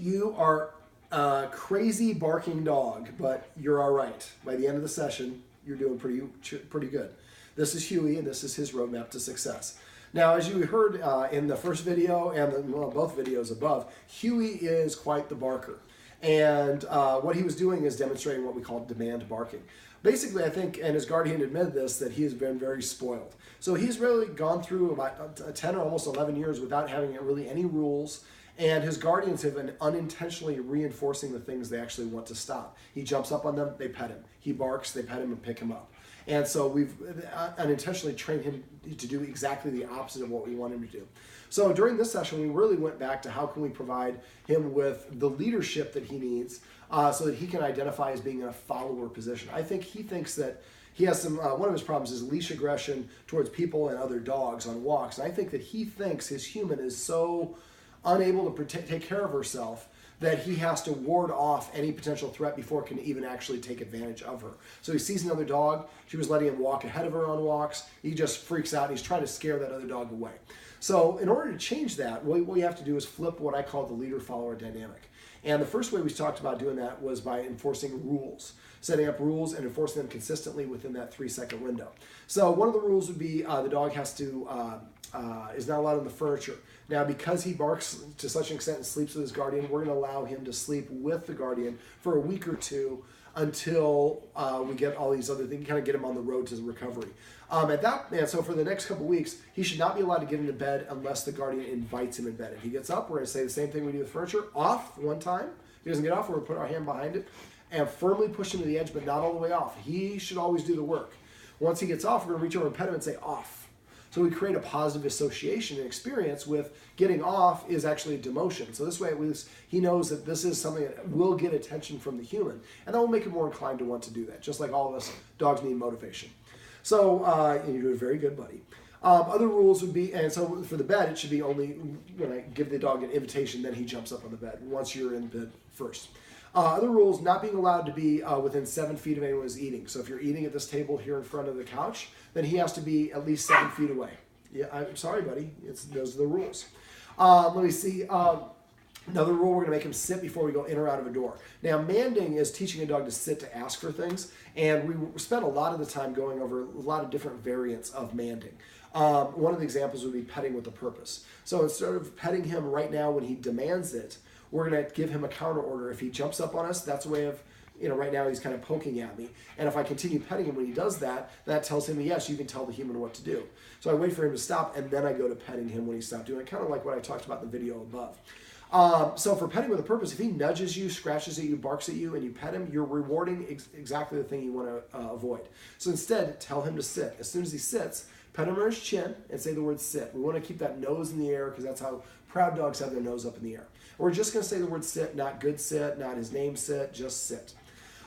you are a crazy barking dog, but you're all right. By the end of the session, you're doing pretty good. This is Huey, and this is his roadmap to success. Now, as you heard in the first video and both videos above, Huey is quite the barker. And what he was doing is demonstrating what we call demand barking. Basically, I think, and his guardian admitted this, that he has been very spoiled. So he's really gone through about 10 or almost 11 years without having really any rules. And his guardians have been unintentionally reinforcing the things they actually want to stop. He jumps up on them, they pet him. He barks, they pet him and pick him up. And so we've unintentionally trained him to do exactly the opposite of what we want him to do. So during this session, we really went back to how can we provide him with the leadership that he needs so that he can identify as being in a follower position. I think he thinks that he has some, one of his problems is leash aggression towards people and other dogs on walks. And I think that he thinks his human is so unable to take care of herself that he has to ward off any potential threat before it can even actually take advantage of her. So he sees another dog, she was letting him walk ahead of her on walks, he just freaks out and he's trying to scare that other dog away. So in order to change that, what we have to do is flip what I call the leader-follower dynamic. And the first way we talked about doing that was by enforcing rules, setting up rules and enforcing them consistently within that 3-second window. So one of the rules would be the dog has to, is not allowed on the furniture. Now, because he barks to such an extent and sleeps with his guardian, we're going to allow him to sleep with the guardian for a week or two until we get all these other things, kind of get him on the road to recovery. And so for the next couple weeks, he should not be allowed to get into bed unless the guardian invites him in bed. If he gets up, we're going to say the same thing we do with furniture, off one time. If he doesn't get off, we're going to put our hand behind it and firmly push him to the edge, but not all the way off. He should always do the work. Once he gets off, we're going to reach over and pet him and say, off. So we create a positive association and experience with getting off is actually a demotion. So this way he knows that this is something that will get attention from the human, and that will make him more inclined to want to do that. Just like all of us, dogs need motivation. So and you're doing very good, buddy. Other rules would be, and so for the bed, it should be only when I give the dog an invitation, then he jumps up on the bed once you're in bed first. Other rules, not being allowed to be within 7 feet of anyone who's eating. So if you're eating at this table here in front of the couch, then he has to be at least 7 feet away. Yeah, I'm sorry, buddy. Those are the rules. Let me see. Another rule, we're going to make him sit before we go in or out of a door. Now, manding is teaching a dog to sit to ask for things, and we spent a lot of the time going over a lot of different variants of manding. One of the examples would be petting with a purpose. So instead of petting him right now when he demands it, we're going to give him a counter order. If he jumps up on us, that's a way of, right now he's kind of poking at me. And if I continue petting him when he does that, that tells him, yes, you can tell the human what to do. So I wait for him to stop, and then I go to petting him when he stopped doing it, kind of like what I talked about in the video above. So for petting with a purpose, if he nudges you, scratches at you, barks at you, and you pet him, you're rewarding exactly the thing you want to avoid. So instead, tell him to sit. As soon as he sits, pet him on his chin and say the word sit. We want to keep that nose in the air because that's how proud dogs have their nose up in the air. We're just going to say the word sit, not good sit, not his name sit, just sit.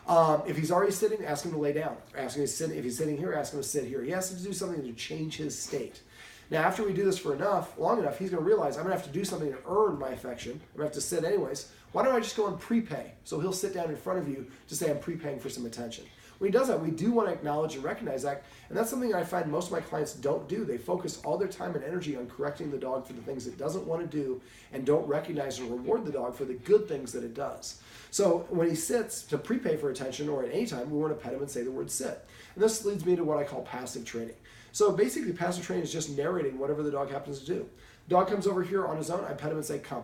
If he's already sitting, ask him to lay down. Ask him to sit. If he's sitting here, ask him to sit here. He has to do something to change his state. Now, after we do this for long enough, he's going to realize I'm going to have to do something to earn my affection. I'm going to have to sit anyways. Why don't I just go and prepay? So he'll sit down in front of you to say I'm prepaying for some attention. When he does that, we do want to acknowledge and recognize that, and that's something I find most of my clients don't do. They focus all their time and energy on correcting the dog for the things it doesn't want to do and don't recognize and reward the dog for the good things that it does. So when he sits to prepay for attention or at any time, we want to pet him and say the word sit. And this leads me to what I call passive training. So basically, passive training is just narrating whatever the dog happens to do. Dog comes over here on his own, I pet him and say come.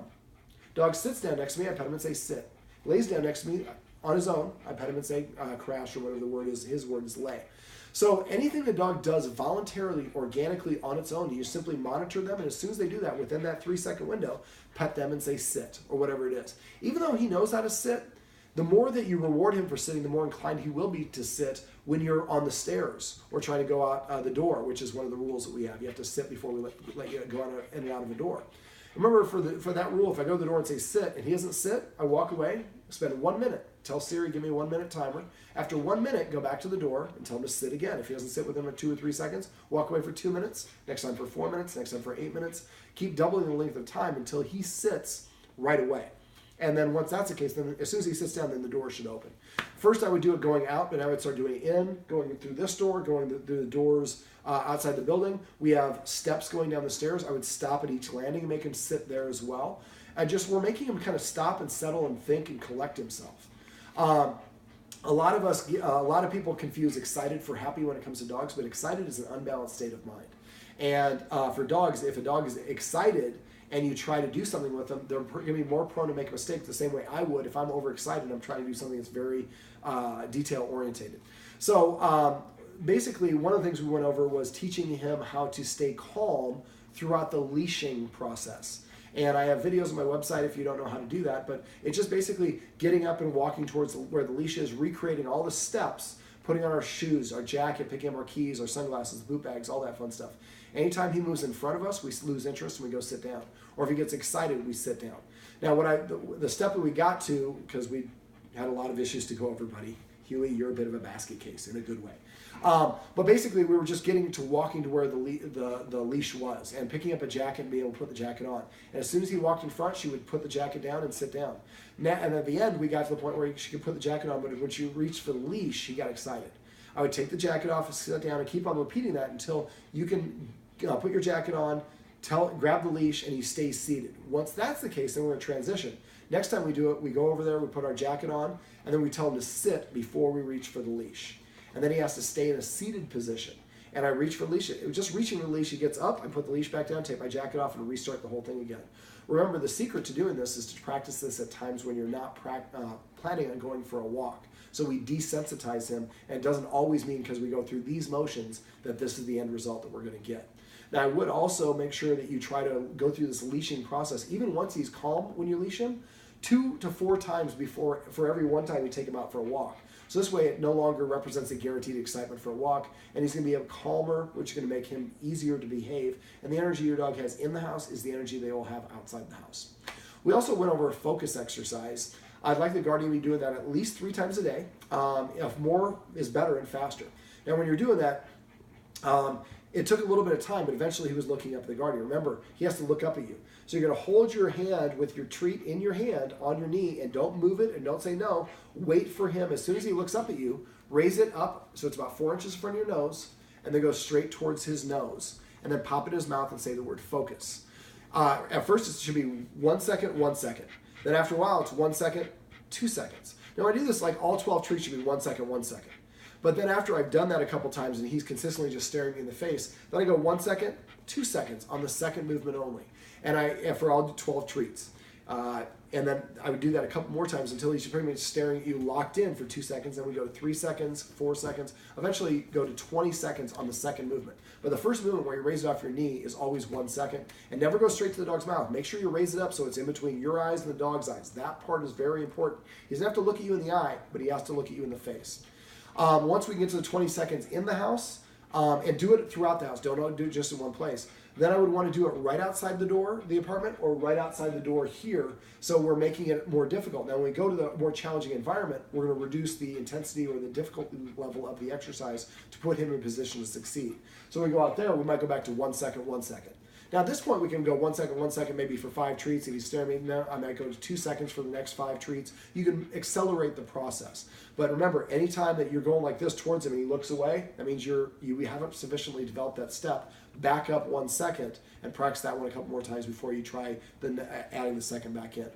Dog sits down next to me, I pet him and say sit. Lays down next to me, on his own, I pet him and say crash or whatever the word is. His word is lay. So anything the dog does voluntarily, organically on its own, you simply monitor them, and as soon as they do that, within that 3-second window, pet them and say sit or whatever it is. Even though he knows how to sit, the more that you reward him for sitting, the more inclined he will be to sit when you're on the stairs or trying to go out the door, which is one of the rules that we have. You have to sit before we let you go in and out of a door. Remember, for that rule, if I go to the door and say sit and he doesn't sit, I walk away, spend 1 minute. Tell Siri, give me a 1 minute timer. After 1 minute, go back to the door and tell him to sit again. If he doesn't sit within 2 or 3 seconds, walk away for 2 minutes, next time for 4 minutes, next time for 8 minutes. Keep doubling the length of time until he sits right away. And then once that's the case, then as soon as he sits down, then the door should open. First, I would do it going out, but I would start doing it in, going through this door, going through the doors outside the building. We have steps going down the stairs. I would stop at each landing and make him sit there as well. and just we're making him kind of stop and settle and think and collect himself. A lot of people confuse excited for happy when it comes to dogs, but excited is an unbalanced state of mind. And for dogs, if a dog is excited and you try to do something with them, they're going to be more prone to make a mistake the same way I would if I'm overexcited and I'm trying to do something that's very detail orientated. So basically, one of the things we went over was teaching him how to stay calm throughout the leashing process. And I have videos on my website if you don't know how to do that, but it's just basically getting up and walking towards where the leash is, recreating all the steps, putting on our shoes, our jacket, picking up our keys, our sunglasses, boot bags, all that fun stuff. Anytime he moves in front of us, we lose interest and we go sit down. Or if he gets excited, we sit down. Now, the step that we got to, because we had a lot of issues to go over, buddy. Huey, you're a bit of a basket case in a good way. But basically, we were just getting to walking to where the leash was and picking up a jacket and being able to put the jacket on. And as soon as he walked in front, she would put the jacket down and sit down. Now, and at the end, we got to the point where she could put the jacket on, but when she reached for the leash, he got excited. I would take the jacket off and sit down and keep on repeating that until you can put your jacket on, grab the leash, and he stays seated. Once that's the case, then we're going to transition. Next time we do it, we go over there, we put our jacket on, and then we tell him to sit before we reach for the leash. And then he has to stay in a seated position. And I reach for the leash. Just reaching for the leash, he gets up, I put the leash back down, take my jacket off, and restart the whole thing again. Remember, the secret to doing this is to practice this at times when you're not planning on going for a walk. So we desensitize him, and it doesn't always mean because we go through these motions that this is the end result that we're going to get. Now, I would also make sure that you try to go through this leashing process, even once he's calm when you leash him, 2 to 4 times for every one time you take him out for a walk. So this way it no longer represents a guaranteed excitement for a walk, and he's going to be calmer, which is going to make him easier to behave. And the energy your dog has in the house is the energy they will have outside the house. We also went over a focus exercise. I'd like the guardian to be doing that at least 3 times a day. If more is better and faster. Now when you're doing that, it took a little bit of time, but eventually he was looking up at the guardian. Remember, he has to look up at you. So you're going to hold your hand with your treat in your hand on your knee, and don't move it and don't say no. Wait for him. As soon as he looks up at you, raise it up so it's about 4 inches in front of your nose, and then go straight towards his nose. And then pop it in his mouth and say the word focus. At first it should be 1 second, 1 second. Then after a while it's 1 second, 2 seconds. Now I do this like all 12 treats should be 1 second, 1 second. But then after I've done that a couple times and he's consistently just staring me in the face, then I go 1 second, 2 seconds on the second movement only. And for all 12 treats. And then I would do that a couple more times until he's pretty much staring at you locked in for 2 seconds. Then we go to 3 seconds, 4 seconds, eventually go to 20 seconds on the second movement. But the first movement where you raise it off your knee is always 1 second. And never go straight to the dog's mouth. Make sure you raise it up so it's in between your eyes and the dog's eyes. That part is very important. He doesn't have to look at you in the eye, but he has to look at you in the face. Once we get to the 20 seconds in the house, and do it throughout the house, don't do it just in one place, then I would want to do it right outside the door, the apartment, or right outside the door here, so we're making it more difficult. Now when we go to the more challenging environment, we're going to reduce the intensity or the difficulty level of the exercise to put him in position to succeed. So when we go out there, we might go back to 1 second, 1 second. Now at this point we can go 1 second, maybe for 5 treats. If he's staring at me, I might go to 2 seconds for the next 5 treats. You can accelerate the process. But remember, anytime that you're going like this towards him and he looks away, that means you haven't sufficiently developed that step. Back up 1 second and practice that one a couple more times before you try adding the second back in.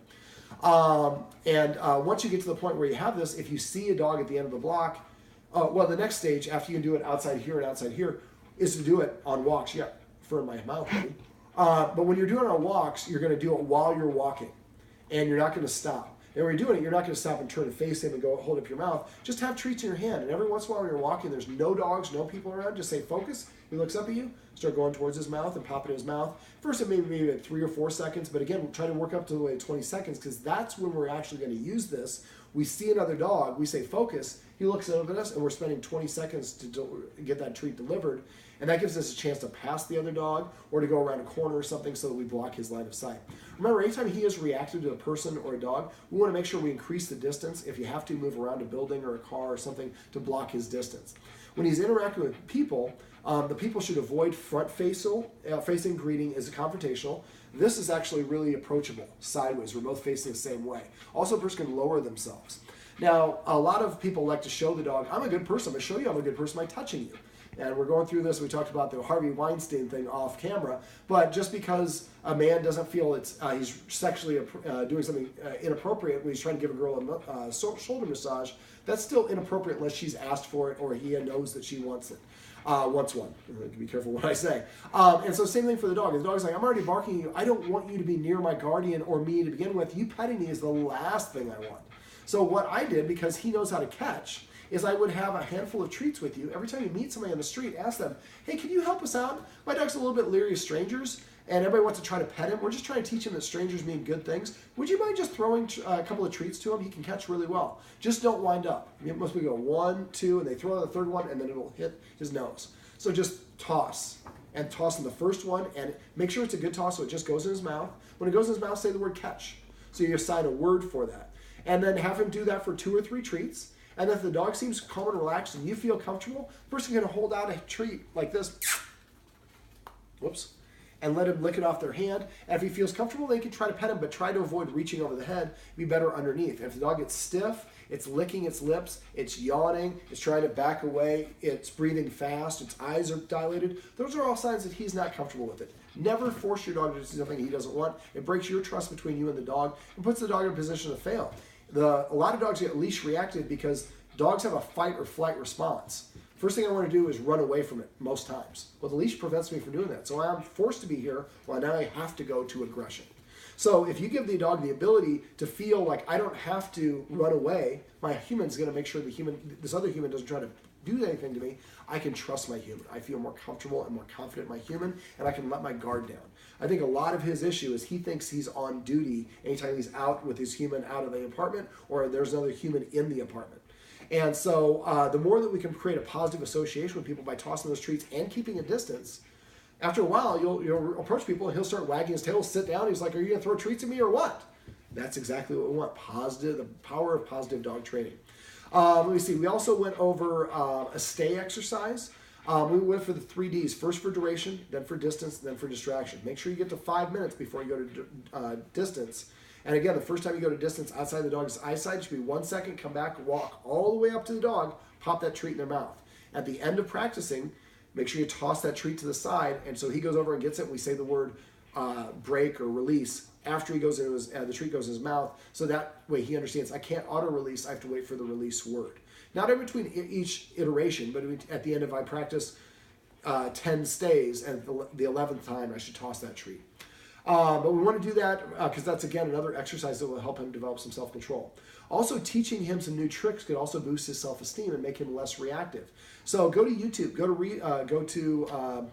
Once you get to the point where you have this, if you see a dog at the end of the block, the next stage after you can do it outside here and outside here is to do it on walks. Yeah, for my mouth, buddy. But when you're doing it on walks, you're going to do it while you're walking, and you're not going to stop. And when you're doing it, you're not going to stop and turn and face him and go hold up your mouth. Just have treats in your hand. And every once in a while when you're walking, there's no dogs, no people around, just say focus. He looks up at you, start going towards his mouth and pop it in his mouth. First it may be at 3 or 4 seconds, but again, try to work up to the way of 20 seconds because that's when we're actually going to use this. We see another dog, we say focus, he looks up at us, and we're spending 20 seconds to get that treat delivered. And that gives us a chance to pass the other dog or to go around a corner or something so that we block his line of sight. Remember, anytime he is reactive to a person or a dog, we want to make sure we increase the distance. If you have to move around a building or a car or something to block his distance. When he's interacting with people, the people should avoid front-facing greeting as confrontational. This is actually really approachable, sideways. We're both facing the same way. Also, a person can lower themselves. Now, a lot of people like to show the dog, I'm a good person. I'm going to show you I'm a good person by touching you. And we're going through this. We talked about the Harvey Weinstein thing off camera. But just because a man doesn't feel he's sexually doing something inappropriate when he's trying to give a girl a shoulder massage, that's still inappropriate unless she's asked for it or he knows that she wants it. Wants one. Be careful what I say. And so same thing for the dog. The dog's like, I'm already barking at you. I don't want you to be near my guardian or me to begin with. You petting me is the last thing I want. So what I did, because he knows how to catch, is I would have a handful of treats with you. Every time you meet somebody on the street, ask them, hey, can you help us out? My dog's a little bit leery of strangers, and everybody wants to try to pet him. We're just trying to teach him that strangers mean good things. Would you mind just throwing a couple of treats to him? He can catch really well. Just don't wind up. Most people go 1, 2, and they throw the third one, and then it'll hit his nose. So just toss, and toss in the first one, and make sure it's a good toss so it just goes in his mouth. When it goes in his mouth, say the word catch. So you assign a word for that. And then have him do that for 2 or 3 treats. And if the dog seems calm and relaxed and you feel comfortable, first you're going to hold out a treat like this. Whoops. And let him lick it off their hand. And if he feels comfortable, they can try to pet him, but try to avoid reaching over the head. Be better underneath. And if the dog gets stiff, it's licking its lips, it's yawning, it's trying to back away, it's breathing fast, its eyes are dilated. Those are all signs that he's not comfortable with it. Never force your dog to do something he doesn't want. It breaks your trust between you and the dog and puts the dog in a position to fail. A lot of dogs get leash reactive because dogs have a fight or flight response. First thing I want to do is run away from it most times. Well, the leash prevents me from doing that. So I'm forced to be here while now I have to go to aggression. So if you give the dog the ability to feel like I don't have to run away, my human's going to make sure this other human doesn't try to do anything to me, I can trust my human. I feel more comfortable and more confident in my human, and I can let my guard down. I think a lot of his issue is he thinks he's on duty anytime he's out with his human out of the apartment or there's another human in the apartment. And so the more that we can create a positive association with people by tossing those treats and keeping a distance, after a while you'll approach people and he'll start wagging his tail, sit down, he's like, are you going to throw treats at me or what? That's exactly what we want, the power of positive dog training. Let me see, we also went over a stay exercise. We went for the 3 Ds, first for duration, then for distance, then for distraction. Make sure you get to 5 minutes before you go to distance. And again, the first time you go to distance outside the dog's eyesight, it should be 1 second, come back, walk all the way up to the dog, pop that treat in their mouth. At the end of practicing, make sure you toss that treat to the side, and so he goes over and gets it, and we say the word break or release after he goes into the treat goes in his mouth, so that way he understands, I can't auto-release, I have to wait for the release word. Not in between each iteration, but at the end if I practice 10 stays, and the 11th time I should toss that treat. But we want to do that because that's, again, another exercise that will help him develop some self-control. Also, teaching him some new tricks could also boost his self-esteem and make him less reactive. So go to YouTube, go to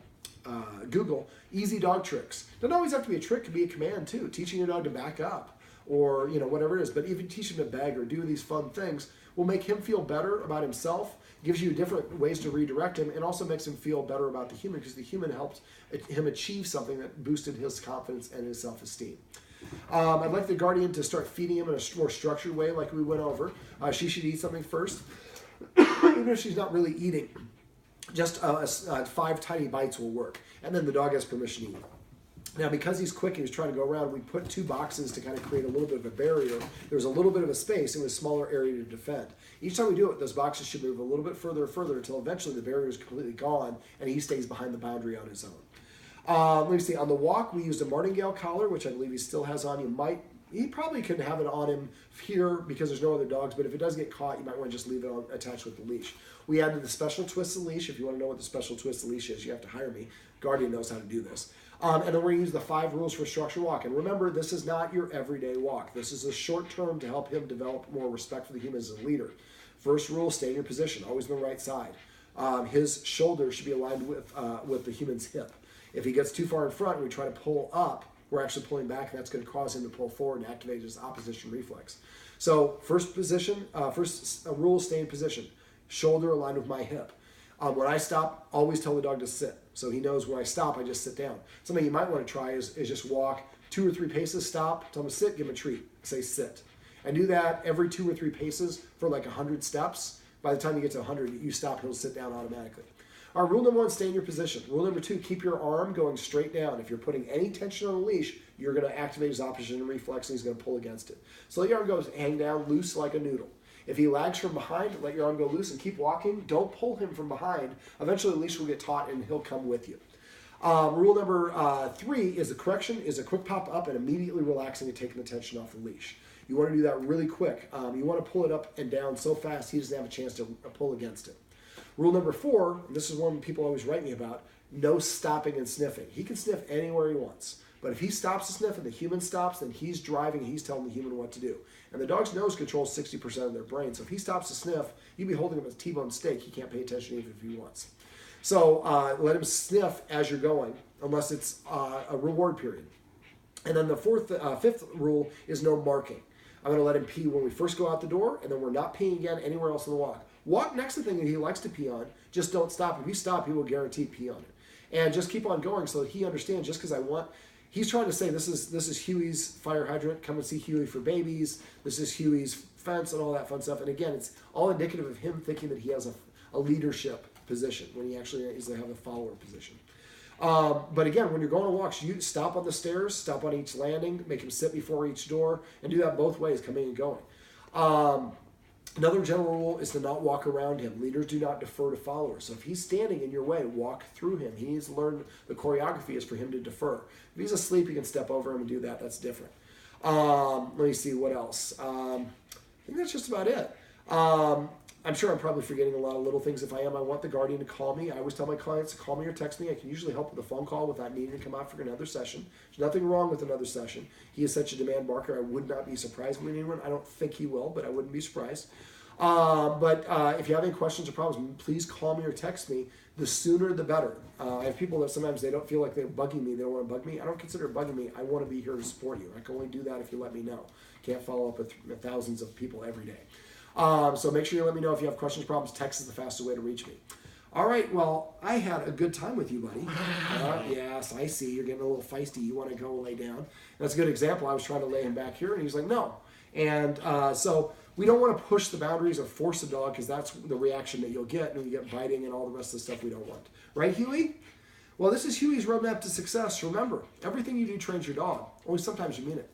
Google, easy dog tricks. Doesn't always have to be a trick, it could be a command too. Teaching your dog to back up or whatever it is. But even teach him to beg or do these fun things will make him feel better about himself, gives you different ways to redirect him, and also makes him feel better about the human because the human helped him achieve something that boosted his confidence and his self-esteem. I'd like the guardian to start feeding him in a more structured way like we went over. She should eat something first, even if she's not really eating. Just 5 tiny bites will work, and then the dog has permission to eat. Now, because he's quick and he's trying to go around, we put 2 boxes to kind of create a little bit of a barrier. There's a little bit of a space and a smaller area to defend. Each time we do it, those boxes should move a little bit further and further until eventually the barrier is completely gone and he stays behind the boundary on his own. Let me see. On the walk, we used a martingale collar, which I believe he still has on. He probably could have it on him here because there's no other dogs, but if it does get caught, you might want to just leave it attached with the leash. We added the special twist of leash. If you want to know what the special twist of leash is, you have to hire me. Guardian knows how to do this. And then we're going to use the 5 rules for structured walk. And remember, this is not your everyday walk. This is a short term to help him develop more respect for the human as a leader. First rule, stay in your position, always on the right side. His shoulder should be aligned with the human's hip. If he gets too far in front and we try to pull up, we're actually pulling back, and that's going to cause him to pull forward and activate his opposition reflex. So first rule, stay in position. Shoulder aligned with my hip. When I stop, always tell the dog to sit. So he knows when I stop, I just sit down. Something you might want to try is just walk 2 or 3 paces, stop, tell him to sit, give him a treat, say sit. And do that every 2 or 3 paces for like 100 steps. By the time you get to 100, you stop, he'll sit down automatically. All right, rule number 1, stay in your position. Rule number 2, keep your arm going straight down. If you're putting any tension on the leash, you're going to activate his opposition reflex and he's going to pull against it. So let your arm go hang down loose like a noodle. If he lags from behind, let your arm go loose and keep walking. Don't pull him from behind. Eventually, the leash will get taut and he'll come with you. Rule number 3 is a correction, is a quick pop up and immediately relaxing and taking the tension off the leash. You want to do that really quick. You want to pull it up and down so fast he doesn't have a chance to pull against it. Rule number 4, and this is one people always write me about, no stopping and sniffing. He can sniff anywhere he wants. But if he stops to sniff and the human stops, then he's driving and he's telling the human what to do. And the dog's nose controls 60% of their brain. So if he stops to sniff, you'd be holding him as a T-bone steak. He can't pay attention even if he wants. So let him sniff as you're going, unless it's a reward period. And then the fifth rule is no marking. I'm going to let him pee when we first go out the door, and then we're not peeing again anywhere else in the walk. Walk next to the thing that he likes to pee on. Just don't stop. If you stop, he will guarantee pee on it. And just keep on going so that he understands just because I want... He's trying to say this is Huey's fire hydrant. Come and see Huey for babies. This is Huey's fence and all that fun stuff. And again, it's all indicative of him thinking that he has a leadership position when he actually is to have a follower position. But again, when you're going on walks, you stop on the stairs, stop on each landing, make him sit before each door, and do that both ways, coming and going. Another general rule is to not walk around him. Leaders do not defer to followers. So if he's standing in your way, walk through him. He needs to learn the choreography is for him to defer. If he's asleep, you can step over him and do that. That's different. Let me see what else. I think that's just about it. I'm sure I'm probably forgetting a lot of little things. If I am, I want the guardian to call me. I always tell my clients to call me or text me. I can usually help with a phone call without needing to come out for another session. There's nothing wrong with another session. He is such a demand marker. I would not be surprised with anyone. I don't think he will, but I wouldn't be surprised. But if you have any questions or problems, please call me or text me. The sooner the better. I have people that sometimes they don't feel like they're bugging me. They don't want to bug me. I don't consider it bugging me. I want to be here to support you. I can only do that if you let me know. Can't follow up with thousands of people every day. So make sure you let me know if you have questions, problems. Text is the fastest way to reach me. All right, well, I had a good time with you, buddy. Yes, I see. You're getting a little feisty. You want to go lay down. That's a good example. I was trying to lay him back here, and he's like, no. And so we don't want to push the boundaries or force a dog because that's the reaction that you'll get when you get biting and all the rest of the stuff we don't want. Right, Huey? Well, this is Huey's roadmap to success. Remember, everything you do trains your dog. Only sometimes you mean it.